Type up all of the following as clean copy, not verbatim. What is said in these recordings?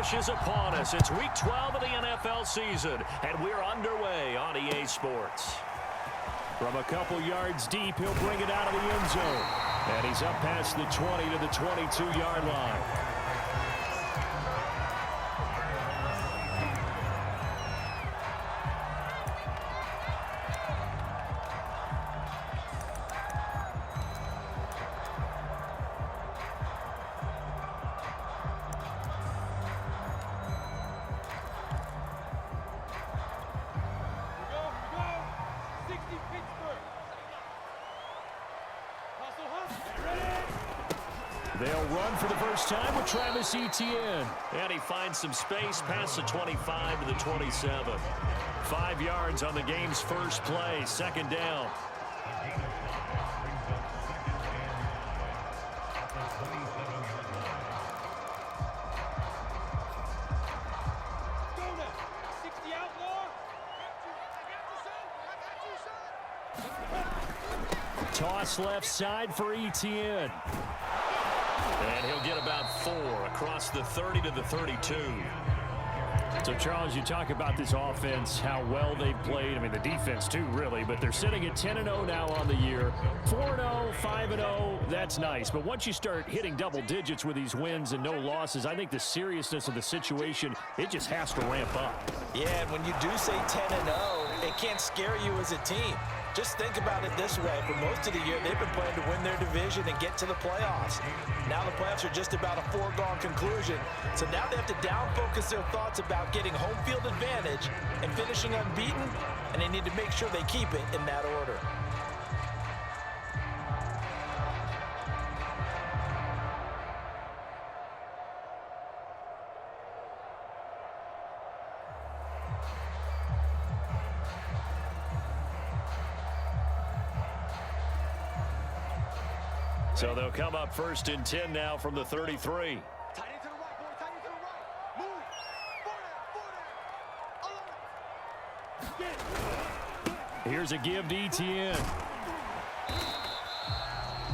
rush is upon us. It's Week 12 of the NFL season, and we're underway on EA Sports. From a couple yards deep, he'll bring it out of the end zone. And he's up past the 20 to the 22-yard line. They'll run for the first time with Travis Etienne. And he finds some space past the 25 to the 27. 5 yards on the game's first play, second down. Toss left side for Etienne. And he'll get about 4 across the 30 to the 32. So, Charles, you talk about this offense, how well they've played. I mean, the defense, too, really. But they're sitting at 10-0 now on the year. 4-0, 5-0, that's nice. But once you start hitting double digits with these wins and no losses, I think the seriousness of the situation, it just has to ramp up. Yeah, and when you do say 10-0, it can't scare you as a team. Just think about it this way. For most of the year, they've been playing to win their division and get to the playoffs. Now the playoffs are just about a foregone conclusion. So now they have to down-focus their thoughts about getting home field advantage and finishing unbeaten, and they need to make sure they keep it in that order. So they'll come up first and 10 now from the 33. Here's a give to Etienne.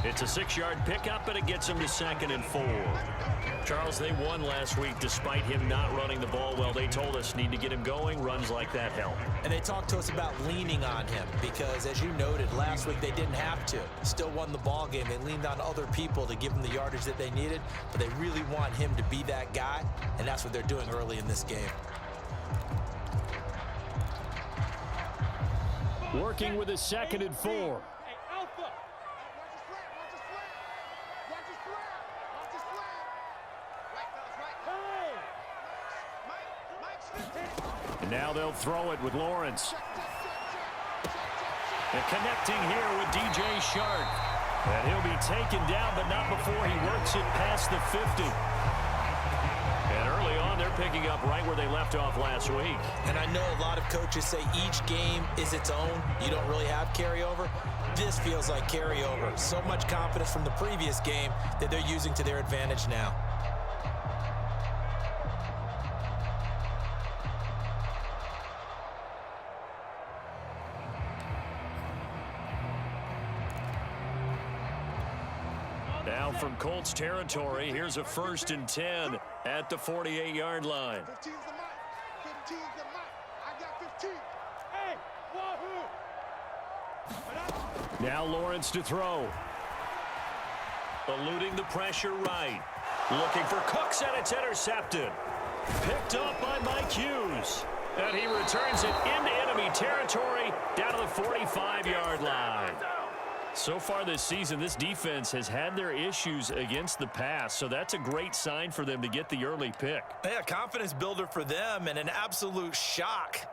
It's a 6-yard pickup, but it gets him to 2nd and 4. Charles, they won last week despite him not running the ball well. They told us need to get him going. Runs like that help. And they talked to us about leaning on him because, as you noted, last week they didn't have to. Still won the ball game. They leaned on other people to give them the yardage that they needed, but they really want him to be that guy, and that's what they're doing early in this game. Working with a 2nd and 4. Now they'll throw it with Lawrence. And connecting here with DJ Shark. And he'll be taken down, but not before he works it past the 50. And early on, they're picking up right where they left off last week. And I know a lot of coaches say each game is its own. You don't really have carryover. This feels like carryover. So much confidence from the previous game that they're using to their advantage now. Now from Colts territory, here's a 1st and 10 at the 48-yard line. 15's the mic. 15's the mic. I got 15. Hey, wahoo! Now Lawrence to throw. Eluding the pressure right. Looking for Cooks, and it's intercepted. Picked up by Mike Hughes. And he returns it into enemy territory down to the 45-yard line. So far this season, this defense has had their issues against the pass, so that's a great sign for them to get the early pick. Yeah, confidence builder for them and an absolute shock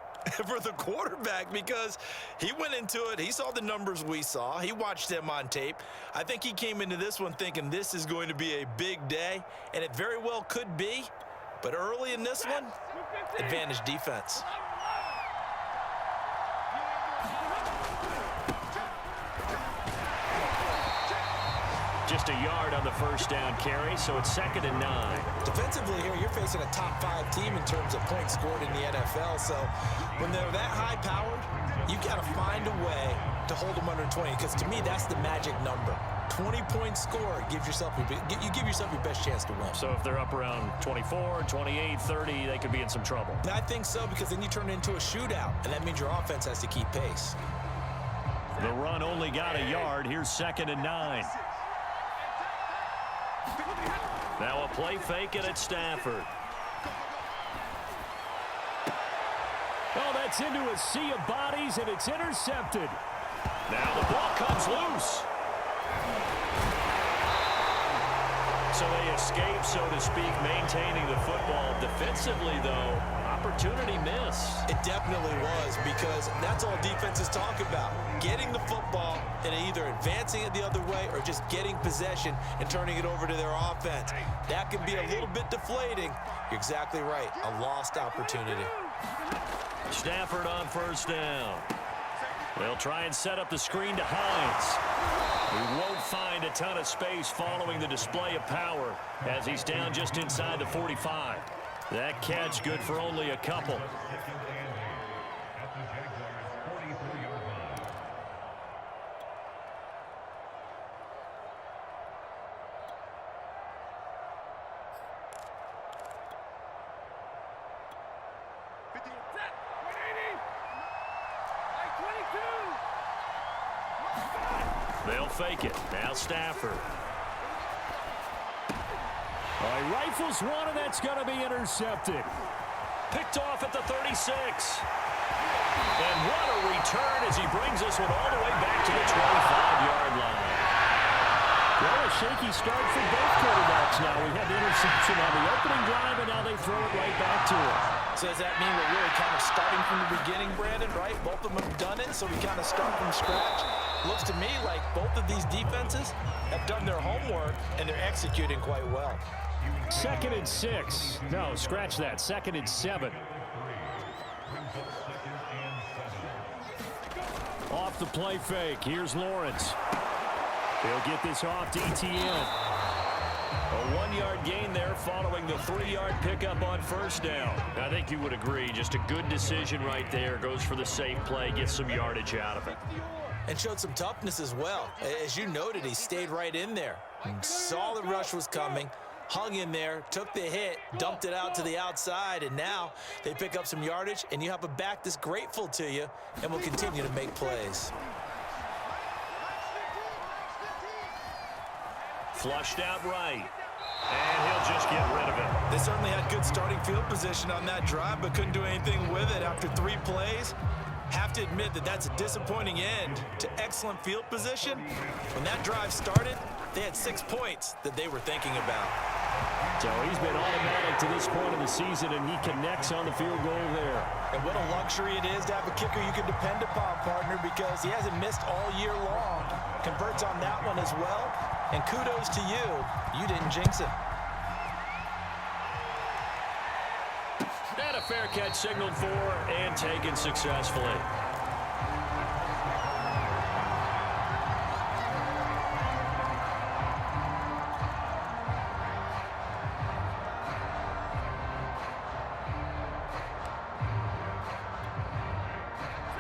for the quarterback because he went into it. He saw the numbers we saw. He watched them on tape. I think he came into this one thinking this is going to be a big day, and it very well could be. But early in this one, advantage defense. Just a yard on the first down carry, so it's 2nd and 9. Defensively here, you're facing a top 5 team in terms of points scored in the NFL. So when they're that high-powered, you got to find a way to hold them under 20, because to me, that's the magic number. 20-point score, you give yourself your best chance to win. So if they're up around 24, 28, 30, they could be in some trouble. I think so, because then you turn it into a shootout, and that means your offense has to keep pace. The run only got a yard. Here's 2nd and 9. Now a play fake, and it's Stafford. Oh, that's into a sea of bodies, and it's intercepted. Now the ball comes loose. So they escape, so to speak, maintaining the football. Defensively, though, opportunity miss. It definitely was, because that's all defenses talk about. Getting the football and either advancing it the other way or just getting possession and turning it over to their offense. That can be a little bit deflating. You're exactly right. A lost opportunity. Stafford on 1st down. They'll try and set up the screen to Hines. He won't find a ton of space following the display of power as he's down just inside the 45. That catch good for only a couple. They'll fake it. Now Stafford. He rifles one, and that's going to be intercepted. Picked off at the 36. And what a return as he brings this one all the way back to the 25-yard line. Well, a shaky start for both quarterbacks now. We had the interception on the opening drive, and now they throw it right back to him. So does that mean we're really kind of starting from the beginning, Brandon, right? Both of them have done it, so we kind of start from scratch. Looks to me like both of these defenses have done their homework, and they're executing quite well. 2nd and 6. No, scratch that. 2nd and 7. Off the play fake. Here's Lawrence. He'll get this off to ETN. A 1-yard gain there following the 3-yard pickup on 1st down. I think you would agree. Just a good decision right there. Goes for the safe play. Gets some yardage out of it. And showed some toughness as well. As you noted, he stayed right in there. Saw the rush was coming. Hung in there, took the hit, dumped it out to the outside, and now they pick up some yardage, and you have a back that's grateful to you and will continue to make plays. Flushed out right. And he'll just get rid of it. They certainly had good starting field position on that drive, but couldn't do anything with it after 3 plays. Have to admit that that's a disappointing end to excellent field position. When that drive started, they had 6 points that they were thinking about. So he's been automatic to this point of the season, and he connects on the field goal there. And what a luxury it is to have a kicker you can depend upon, partner, because he hasn't missed all year long. Converts on that one as well. And kudos to you. You didn't jinx it. And a fair catch signaled for and taken successfully.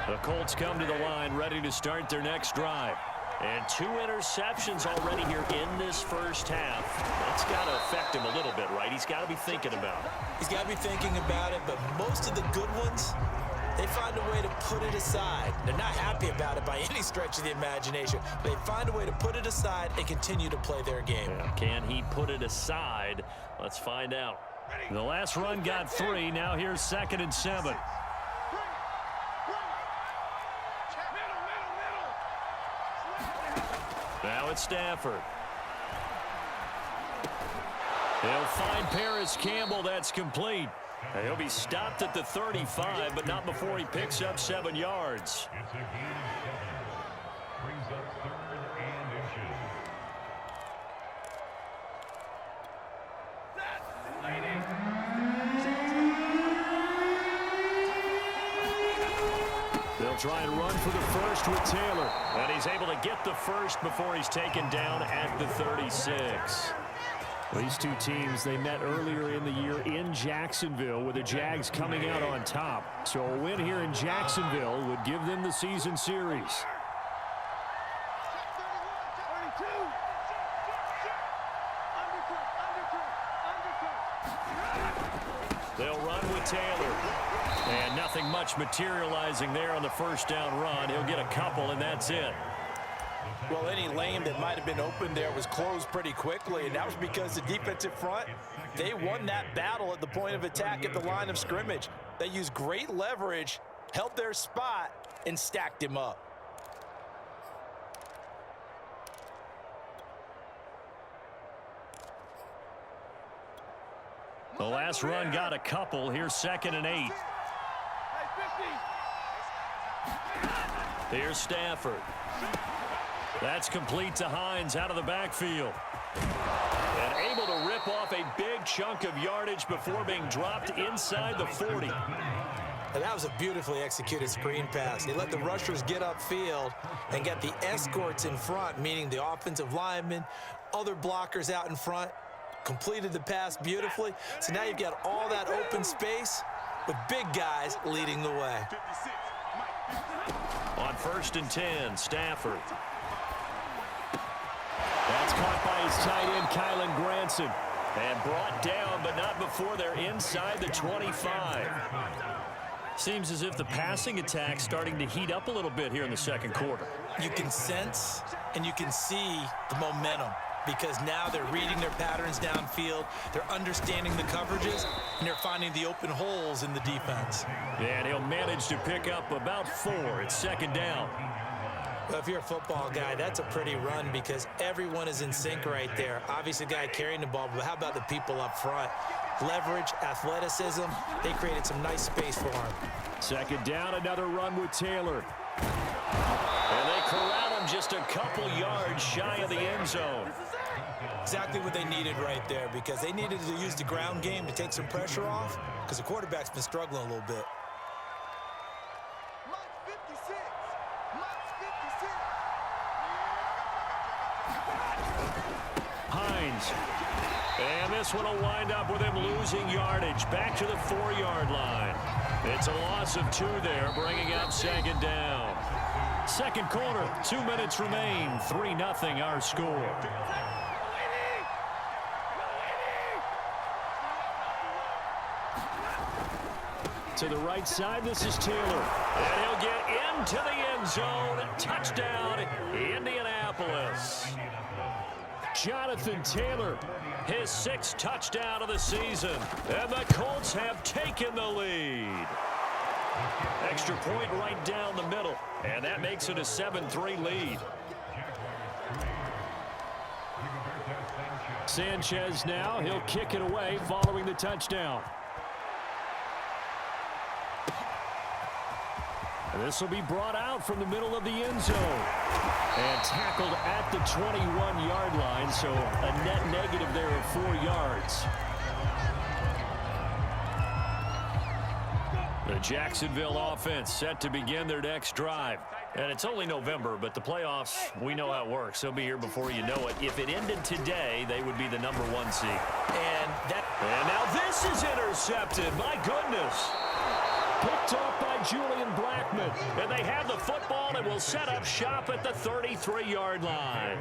The Colts come to the line, ready to start their next drive. And 2 interceptions already here in this first half. That's got to affect him a little bit, right? He's got to be thinking about it. He's got to be thinking about it, but most of the good ones, they find a way to put it aside. They're not happy about it by any stretch of the imagination. They find a way to put it aside and continue to play their game. Yeah, can he put it aside? Let's find out. The last run got 3. Now here's 2nd and 7. Now it's Stafford. They'll find Paris Campbell. That's complete. He'll be stopped at the 35, but not before he picks up 7 yards. Brings up 3rd and inches. They'll try and run for the first with Taylor. And he's able to get the first before he's taken down at the 36. These two teams, they met earlier in the year in Jacksonville with the Jags coming out on top. So a win here in Jacksonville would give them the season series. Taylor. And nothing much materializing there on the first down run. He'll get a couple, and that's it. Well, any lane that might have been open there was closed pretty quickly, and that was because the defensive front, they won that battle at the point of attack at the line of scrimmage. They used great leverage, held their spot, and stacked him up. The last run got a couple. Here's 2nd and 8. Here's Stafford. That's complete to Hines out of the backfield. And able to rip off a big chunk of yardage before being dropped inside the 40. And that was a beautifully executed screen pass. He let the rushers get upfield and get the escorts in front, meaning the offensive linemen, other blockers out in front, completed the pass beautifully. So now you've got all that open space with big guys leading the way. On 1st and 10, Stafford. That's caught by his tight end, Kylan Granson. And brought down, but not before they're inside the 25. Seems as if the passing attack's starting to heat up a little bit here in the second quarter. You can sense and you can see the momentum because now they're reading their patterns downfield, they're understanding the coverages, and they're finding the open holes in the defense. And he'll manage to pick up about 4. It's 2nd down. Well, if you're a football guy, that's a pretty run because everyone is in sync right there. Obviously, the guy carrying the ball, but how about the people up front? Leverage, athleticism, they created some nice space for him. 2nd down, another run with Taylor. And they corral him just a couple yards shy of the end zone. Exactly what they needed right there because they needed to use the ground game to take some pressure off because the quarterback's been struggling a little bit. Hines. And this one will wind up with him losing yardage back to the 4-yard line. It's a loss of 2 there, bringing up 2nd down. Second quarter, 2 minutes remain. 3-0 our score. To the right side, this is Taylor. And he'll get into the end zone. Touchdown, Indianapolis. Jonathan Taylor, his 6th touchdown of the season. And the Colts have taken the lead. Extra point right down the middle. And that makes it a 7-3 lead. Sanchez now, he'll kick it away following the touchdown. This will be brought out from the middle of the end zone. And tackled at the 21-yard line, so a net negative there of 4 yards. The Jacksonville offense set to begin their next drive. And it's only November, but the playoffs, we know how it works. They'll be here before you know it. If it ended today, they would be the #1 seed. And now this is intercepted. My goodness. Picked off by Julian Blackmon. And they have the football and will set up shop at the 33-yard line.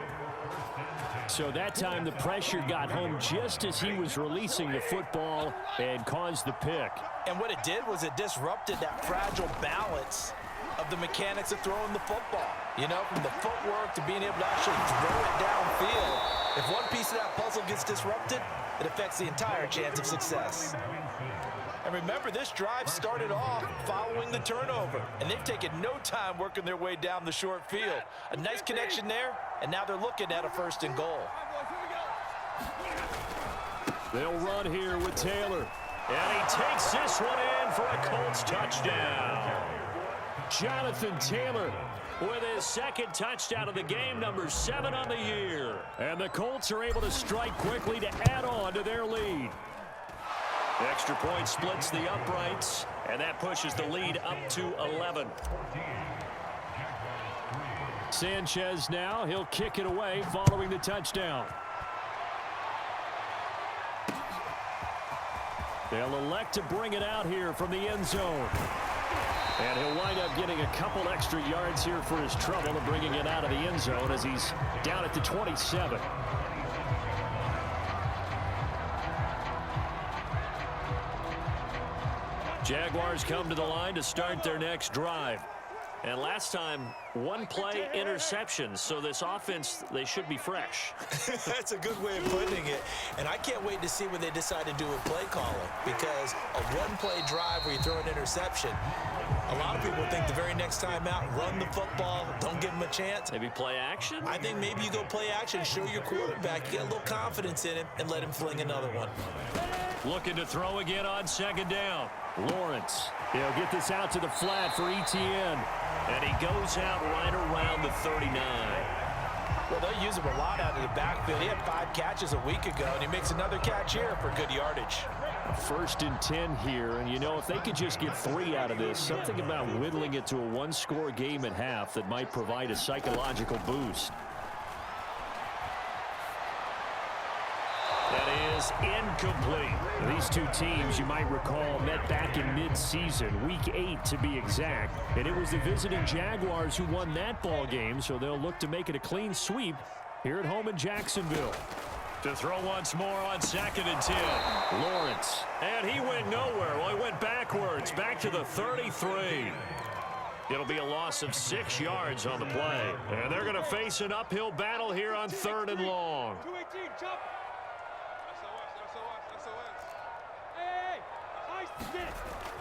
So that time the pressure got home just as he was releasing the football and caused the pick. And what it did was it disrupted that fragile balance of the mechanics of throwing the football. You know, from the footwork to being able to actually throw it downfield. If one piece of that puzzle gets disrupted, it affects the entire chance of success. And remember, this drive started off following the turnover, and they've taken no time working their way down the short field. A nice connection there, and now they're looking at a 1st and goal. They'll run here with Taylor. And he takes this one in for a Colts touchdown. Jonathan Taylor with his 2nd touchdown of the game, number 7 on the year. And the Colts are able to strike quickly to add on to their lead. The extra point splits the uprights, and that pushes the lead up to 11. Sanchez now, he'll kick it away following the touchdown. They'll elect to bring it out here from the end zone. And he'll wind up getting a couple extra yards here for his trouble of bringing it out of the end zone as he's down at the 27. Jaguars come to the line to start their next drive. And last time, one-play interceptions. So this offense, they should be fresh. That's a good way of putting it. And I can't wait to see what they decide to do with play calling. Because a one-play drive where you throw an interception, a lot of people think the very next time out, run the football, don't give them a chance. Maybe play action? I think maybe you go play action, show your quarterback, get a little confidence in him, and let him fling another one. Looking to throw again on second down. Lawrence. He'll get this out to the flat for ETN. And he goes out right around the 39. Well, they'll use him a lot out of the backfield. He had 5 catches a week ago, and he makes another catch here for good yardage. 1st and 10 here, and you know, if they could just get 3 out of this, something about whittling it to a one-score game at half that might provide a psychological boost. That is incomplete. These two teams, you might recall, met back in mid-season, week 8 to be exact, and it was the visiting Jaguars who won that ball game, so they'll look to make it a clean sweep here at home in Jacksonville. To throw once more on 2nd and 10. Lawrence. And he went nowhere. Well, he went backwards, back to the 33. It'll be a loss of 6 yards on the play. And they're going to face an uphill battle here on 3rd and long. 218, jump.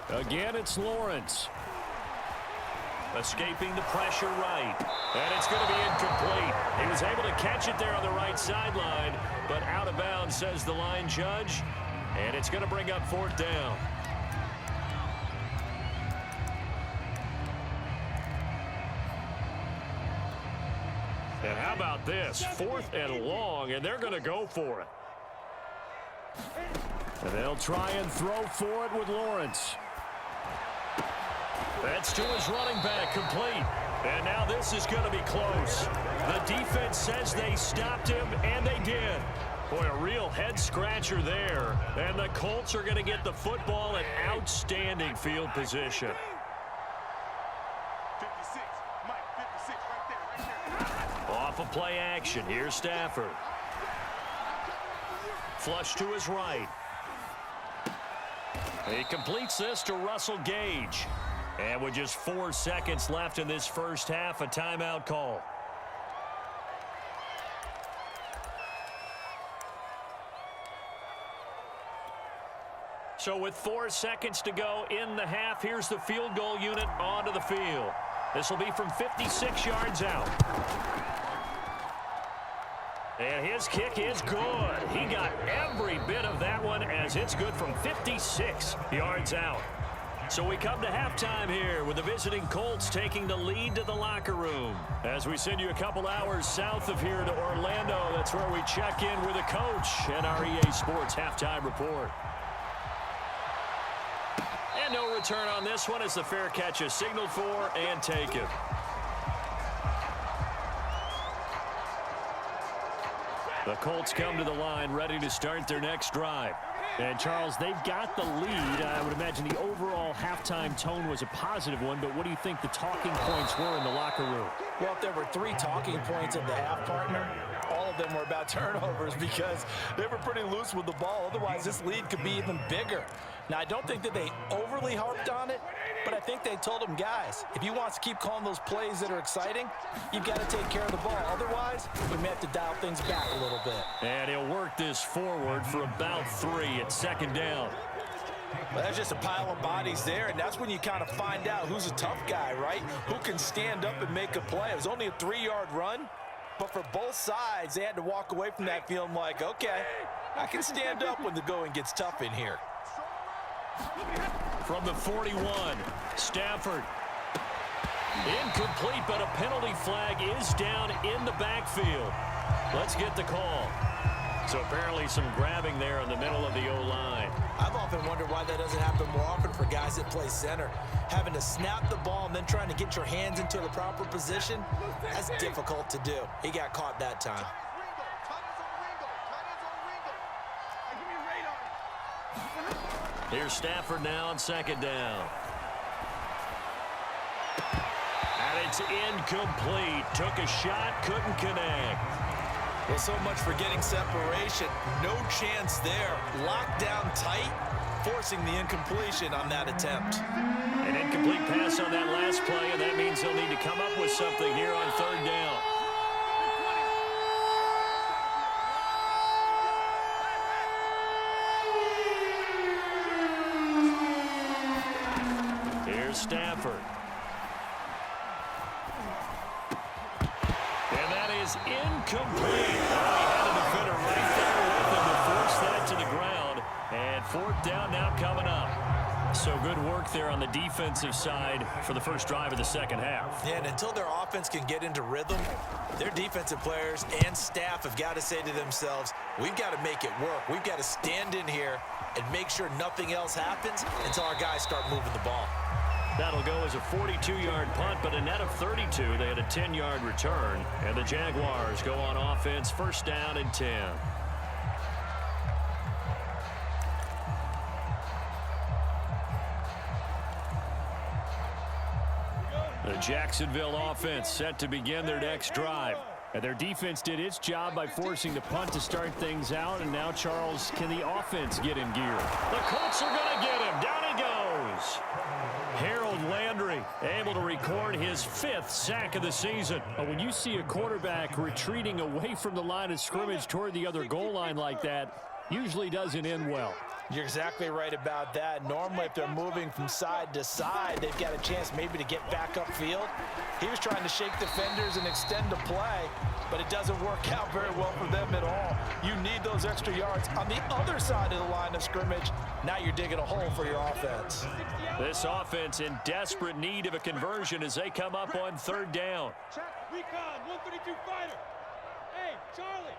Again, it's Lawrence. Escaping the pressure right. And it's going to be incomplete. He was able to catch it there on the right sideline, but out of bounds, says the line judge. And it's going to bring up 4th down. And how about this? 4th and long, and they're going to go for it. And they'll try and throw for it with Lawrence. That's to his running back, complete. And now this is going to be close. The defense says they stopped him, and they did. Boy, a real head-scratcher there. And the Colts are going to get the football in outstanding field position. 56, Mike, 56, right there. Off of play action, here's Stafford. Flush to his right. He completes this to Russell Gage. And with just 4 seconds left in this first half, a timeout call. So with 4 seconds to go in the half, here's the field goal unit onto the field. This will be from 56 yards out. And his kick is good. He got every bit of that one as it's good from 56 yards out. So we come to halftime here with the visiting Colts taking the lead to the locker room. As we send you a couple hours south of here to Orlando, that's where we check in with the coach and our EA Sports halftime report. And no return on this one as the fair catch is signaled for and taken. The Colts come to the line ready to start their next drive. And, Charles, they've got the lead. I would imagine the overall halftime tone was a positive one, but what do you think the talking points were in the locker room? Well, if there were 3 talking points at the half, partner, all of them were about turnovers because they were pretty loose with the ball. Otherwise, this lead could be even bigger. Now, I don't think that they overly harped on it, but I think they told them, guys, if you want to keep calling those plays that are exciting, you've got to take care of the ball. Otherwise, we may have to dial things back a little bit. And he'll work this forward for about 3 at 2nd down. Well, that's just a pile of bodies there, and that's when you kind of find out who's a tough guy, right? Who can stand up and make a play. It was only a 3-yard run, but for both sides, they had to walk away from that feeling like, okay, I can stand up when the going gets tough in here. From the 41, Stafford. Incomplete, but a penalty flag is down in the backfield. Let's get the call. So apparently some grabbing there in the middle of the O-line. I've often wondered why that doesn't happen more often for guys that play center. Having to snap the ball and then trying to get your hands into the proper position, that's difficult to do. He got caught that time. Here's Stafford now on 2nd down. And it's incomplete. Took a shot, couldn't connect. Well, so much for getting separation. No chance there. Locked down tight. forcing the incompletion on that attempt. An incomplete pass on that last play, and that means they'll need to come up with something here on third down. Here's Stafford. And that is incomplete. Oh, he had a defender right there with him to force that to the ground. And fourth down now coming up. So good work there on the defensive side for the first drive of the second half. Yeah, and until their offense can get into rhythm, their defensive players and staff have got to say to themselves, we've got to make it work. We've got to stand in here and make sure nothing else happens until our guys start moving the ball. That'll go as a 42-yard punt, but a net of 32. They had a 10-yard return, and the Jaguars go on offense, first down and 10. The Jacksonville offense set to begin their next drive. And their defense did its job by forcing the punt to start things out. And now, Charles, can the offense get in gear? The Colts are going to get him. Down he goes. Harold Landry able to record his 5th sack of the season. But when you see a quarterback retreating away from the line of scrimmage toward the other goal line like that, usually doesn't end well. You're exactly right about that. Normally, if they're moving from side to side, they've got a chance maybe to get back upfield. He was trying to shake defenders and extend the play, but it doesn't work out very well for them at all. You need those extra yards on the other side of the line of scrimmage. Now you're digging a hole for your offense. This offense in desperate need of a conversion as they come up on third down. Check, recon, 132 fighter. Hey, Charlie.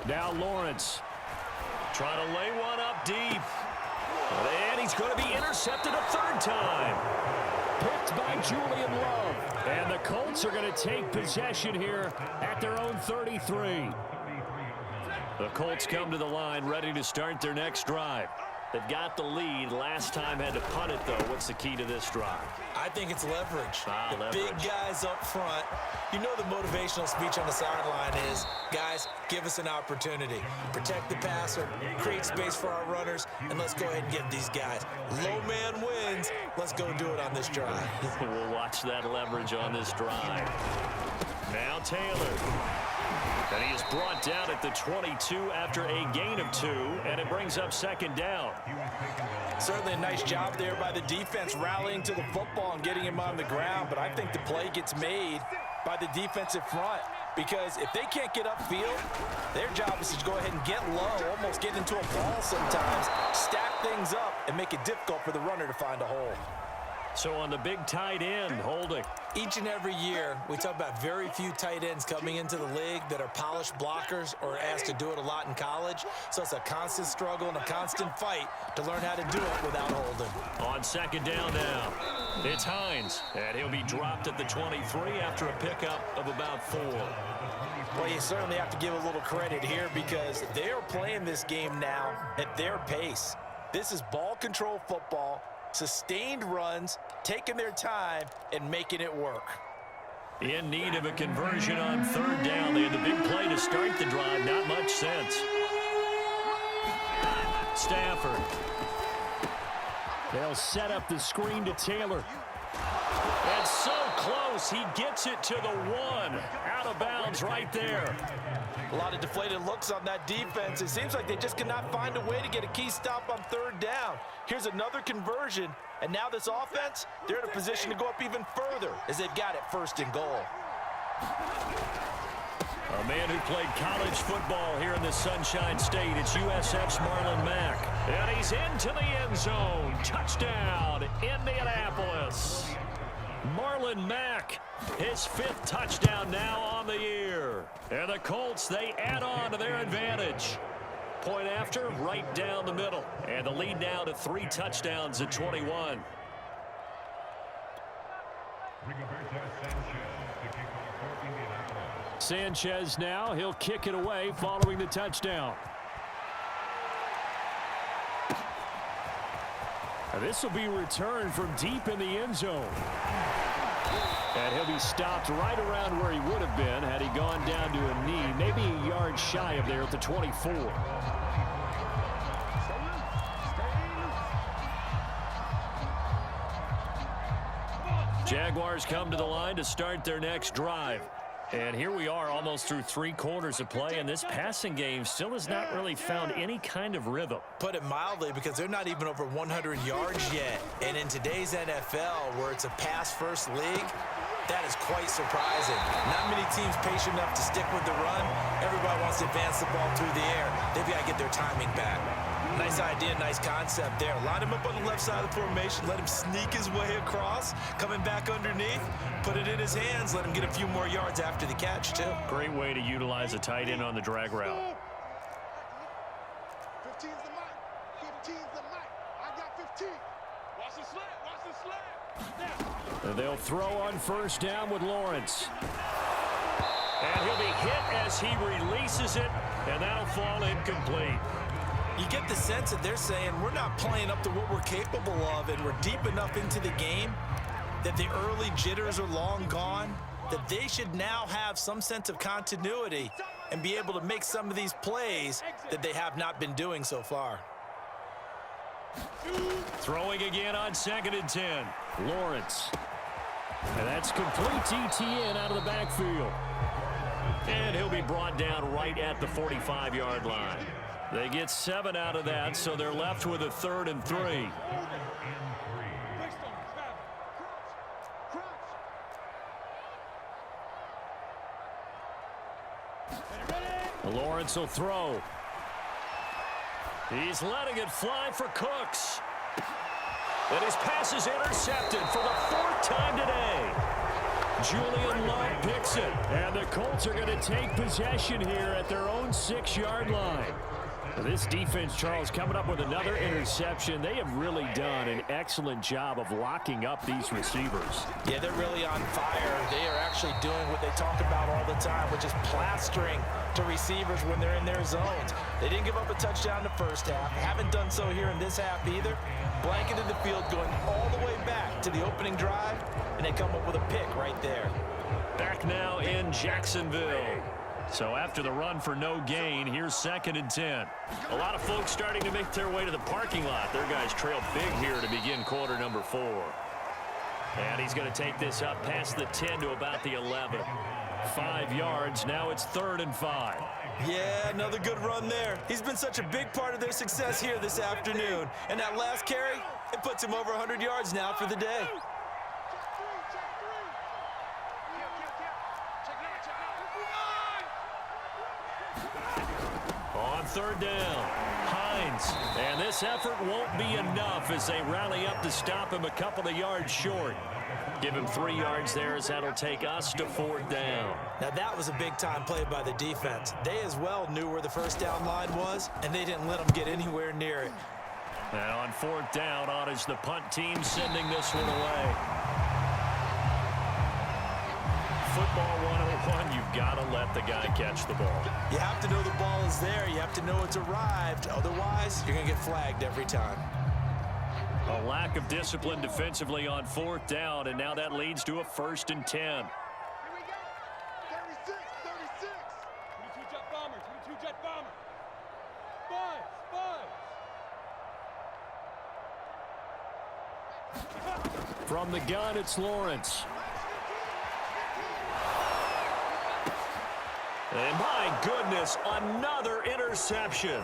Now Lawrence trying to lay one up deep. And he's going to be intercepted a third time. Picked by Julian Love. And the Colts are going to take possession here at their own 33. The Colts come to the line ready to start their next drive. They've got the lead. Last time had to punt it, though. What's the key to this drive? I think it's leverage. The leverage. Big guys up front. You know the motivational speech on the sideline is, guys, give us an opportunity. Protect the passer, create space for our runners, and let's go ahead and get these guys. Low man wins. Let's go do it on this drive. We'll watch that leverage on this drive. Now Taylor. And he is brought down at the 22 after a gain of 2, and it brings up second down. Certainly a nice job there by the defense rallying to the football and getting him on the ground, but I think the play gets made by the defensive front because if they can't get upfield, their job is to go ahead and get low, almost get into a ball sometimes, stack things up, and make it difficult for the runner to find a hole. So on the big tight end, holding. Each and every year, we talk about very few tight ends coming into the league that are polished blockers or asked to do it a lot in college. So it's a constant struggle and a constant fight to learn how to do it without holding. On second down now, it's Hines. And he'll be dropped at the 23 after a pickup of about 4. Well, you certainly have to give a little credit here because they are playing this game now at their pace. This is ball control football. Sustained runs, taking their time, and making it work. In need of a conversion on third down. They had the big play to start the drive. Not much sense. Stafford. They'll set up the screen to Taylor. And so close. He gets it to the 1. Out of bounds right there. A lot of deflated looks on that defense. It seems like they just cannot find a way to get a key stop on third down. Here's another conversion, and now this offense, they're in a position to go up even further as they've got it first and goal. A man who played college football here in the Sunshine State. It's USF's Marlon Mack. And he's into the end zone. Touchdown, Indianapolis. Marlon Mack, his 5th touchdown now on the year. And the Colts, they add on to their advantage. Point after, right down the middle. And the lead now to 3 touchdowns at 21. Sanchez now, he'll kick it away following the touchdown. Now this will be returned from deep in the end zone. And he'll be stopped right around where he would have been had he gone down to a knee, maybe a yard shy of there at the 24. Jaguars come to the line to start their next drive. And here we are almost through 3 quarters of play, and this passing game still has not really found any kind of rhythm. Put it mildly, because they're not even over 100 yards yet. And in today's NFL, where it's a pass-first league, that is quite surprising. Not many teams patient enough to stick with the run. Everybody wants to advance the ball through the air. They've got to get their timing back. Nice idea, nice concept there. Line him up on the left side of the formation. Let him sneak his way across. Coming back underneath. Put it in his hands. Let him get a few more yards after the catch, too. Great way to utilize a tight end on the drag route. 15's the mic. 15's the mic. I got 15. Watch the slant. Watch the slant. And they'll throw on first down with Lawrence. And he'll be hit as he releases it, and that'll fall incomplete. You get the sense that they're saying we're not playing up to what we're capable of, and we're deep enough into the game that the early jitters are long gone, that they should now have some sense of continuity and be able to make some of these plays that they have not been doing so far. Throwing again on 2nd and 10. Lawrence. And that's complete to ETN out of the backfield. And he'll be brought down right at the 45-yard line. They get 7 out of that, so they're left with a 3rd and 3. Lawrence will throw. He's letting it fly for Cooks. And his pass is intercepted for the 4th time today. Julian Love picks it. And the Colts are going to take possession here at their own 6-yard line. This defense, Charles, coming up with another interception. They have really done an excellent job of locking up these receivers. Yeah, they're really on fire. They are actually doing what they talk about all the time, which is plastering to receivers when they're in their zones. They didn't give up a touchdown the first half. Haven't done so here in this half either. Blanketed the field going all the way back to the opening drive, and they come up with a pick right there. Back now in Jacksonville. So after the run for no gain, here's 2nd and 10. A lot of folks starting to make their way to the parking lot. Their guys trail big here to begin quarter number 4. And he's going to take this up past the 10 to about the 11. 5 yards. Now it's 3rd and 5. Yeah, another good run there. He's been such a big part of their success here this afternoon. And that last carry, it puts him over 100 yards now for the day. On 3rd down, Hines. And this effort won't be enough as they rally up to stop him a couple of yards short. Give him 3 yards there as that'll take us to 4th down. Now that was a big-time play by the defense. They as well knew where the first down line was, and they didn't let them get anywhere near it. And on 4th down, on is the punt team sending this one away. Football 101, you've got to let the guy catch the ball. You have to know the ball is there. You have to know it's arrived. Otherwise, you're going to get flagged every time. A lack of discipline defensively on 4th down, and now that leads to a 1st and 10. Here we go. 36, 36. 22 jet bomber, 22 jet bomber. Buzz. From the gun, it's Lawrence. And my goodness, another interception.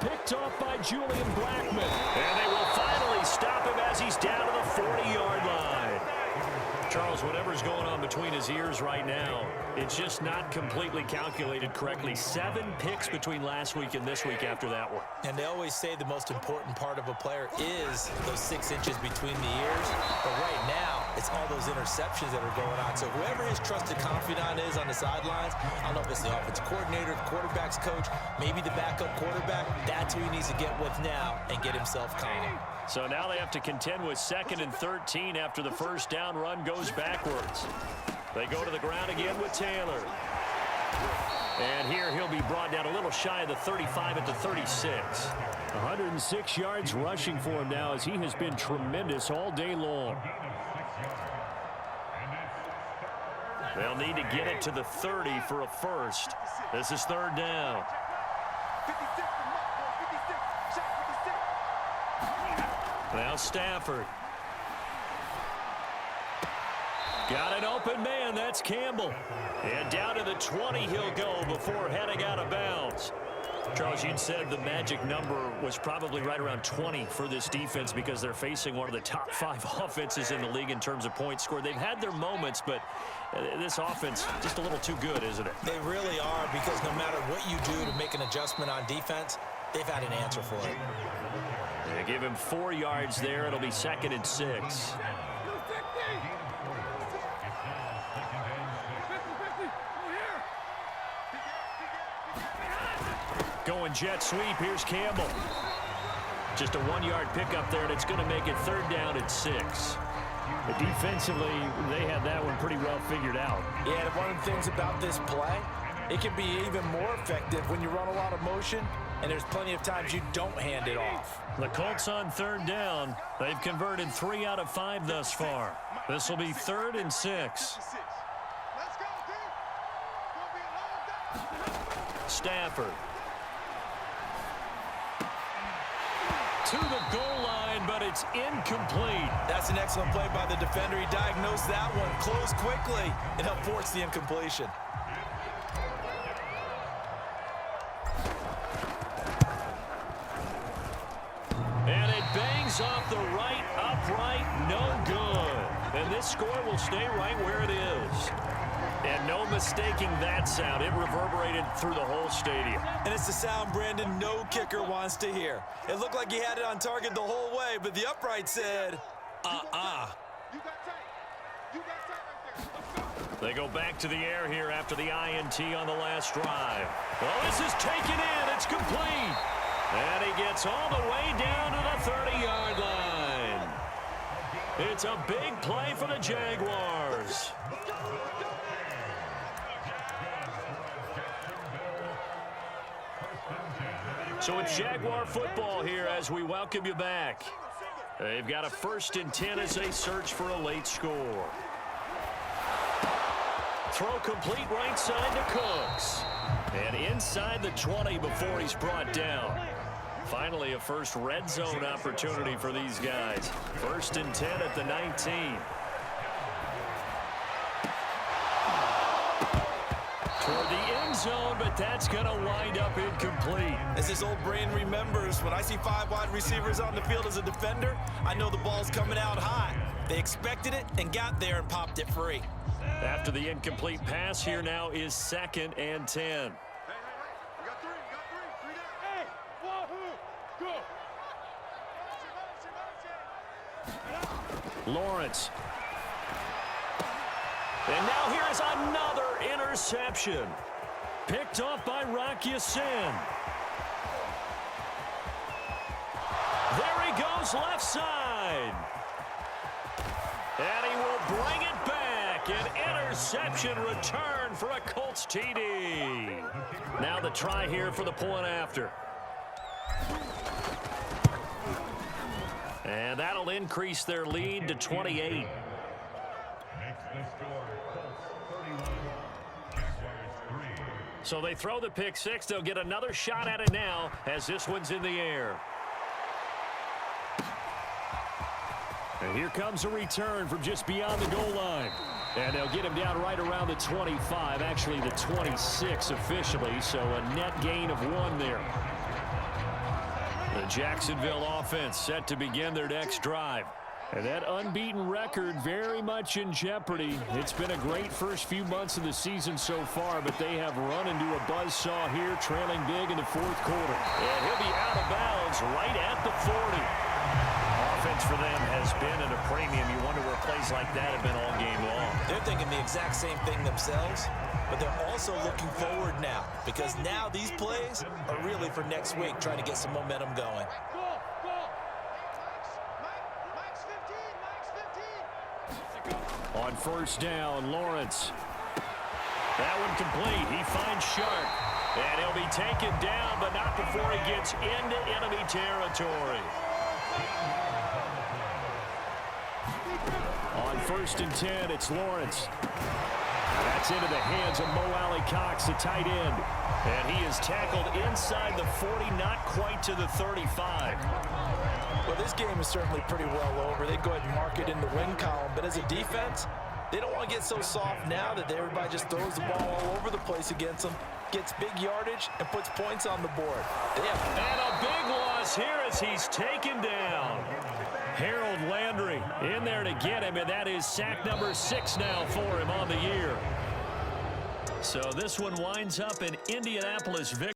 Picked off by Julian Blackman. And they will finally stop him as he's down to the 40-yard line. Charles, whatever's going on between his ears right now, it's just not completely calculated correctly. 7 picks between last week and this week after that one. And they always say the most important part of a player is those 6 inches between the ears. But right now, it's all those interceptions that are going on. So whoever his trusted confidant is on the sidelines, I don't know if it's the offensive coordinator, the quarterback's coach, maybe the backup quarterback, that's who he needs to get with now and get himself calm. So now they have to contend with 2nd and 13 after the first down run goes backwards. They go to the ground again with Taylor. And here he'll be brought down a little shy of the 35 at the 36. 106 yards rushing for him now as he has been tremendous all day long. They'll need to get it to the 30 for a first. This is 3rd down. Now Stafford. Got an open man. That's Campbell. And down to the 20 he'll go before heading out of bounds. Charles, you'd said the magic number was probably right around 20 for this defense because they're facing one of the top 5 offenses in the league in terms of points scored. They've had their moments, but this offense just a little too good, isn't it? They really are, because no matter what you do to make an adjustment on defense, they've had an answer for it. They give him 4 yards there. It'll be 2nd and 6. Going jet sweep. Here's Campbell. Just a 1-yard pickup there, and it's going to make it 3rd down and 6. But defensively, they had that one pretty well figured out. Yeah, and one of the things about this play, it can be even more effective when you run a lot of motion, and there's plenty of times you don't hand it off. The Colts on 3rd down. They've converted 3 out of 5 thus far. This will be 3rd and 6. Let's go, team. Gonna be a long day. Stafford. To the goal line, but it's incomplete. That's an excellent play by the defender. He diagnosed that one, closed quickly, and helped force the incompletion. And it bangs off the right upright, no good. And this score will stay right where it is. And no mistaking that sound. It reverberated through the whole stadium. And it's the sound Brandon no kicker wants to hear. It looked like he had it on target the whole way, but the upright said, You got tight. You got tight right there. Let's go. They go back to the air here after the INT on the last drive. Well, this is taken in. It's complete. And he gets all the way down to the 30-yard line. It's a big play for the Jaguars. So it's Jaguar football here as we welcome you back. They've got a 1st and 10 as they search for a late score. Throw complete right side to Cooks. And inside the 20 before he's brought down. Finally, a first red zone opportunity for these guys. 1st and 10 at the 19. Toward the end zone, but that's going to wind up incomplete. As his old brain remembers, when I see 5 wide receivers on the field as a defender, I know the ball's coming out high. They expected it and got there and popped it free. After the incomplete pass, here now is 2nd and 10. Hey. We got 3. Three down. Hey, 1, go. Lawrence. And now here's another interception. Picked off by Rocky Sin. There he goes left side. And he will bring it back. An interception return for a Colts TD. Now the try here for the point after. And that'll increase their lead to 28. Makes the score Colts 31, Jaguars 3. So they throw the pick 6. They'll get another shot at it now as this one's in the air. And here comes a return from just beyond the goal line. And they'll get him down right around the 25, actually the 26 officially, so a net gain of 1 there. The Jacksonville offense set to begin their next drive. And that unbeaten record very much in jeopardy. It's been a great first few months of the season so far, but they have run into a buzzsaw here, trailing big in the 4th quarter. And he'll be out of bounds right at the 40. Offense for them has been at a premium. You wonder where plays like that have been all game long. They're thinking the exact same thing themselves, but they're also looking forward now, because now these plays are really for next week, trying to get some momentum going. On 1st down, Lawrence. That one complete. He finds Sharp. And he'll be taken down, but not before he gets into enemy territory. On 1st and 10, it's Lawrence. That's into the hands of Mo Alley Cox, the tight end. And he is tackled inside the 40, not quite to the 35. Well, this game is certainly pretty well over. They'd go ahead and mark it in the win column, but as a defense, They don't want to get so soft now that everybody just throws the ball all over the place against them, gets big yardage, and puts points on the board. And a big loss here as he's taken down. Harold Landry in there to get him, and that is sack number 6 now for him on the year. So this one winds up an Indianapolis victory.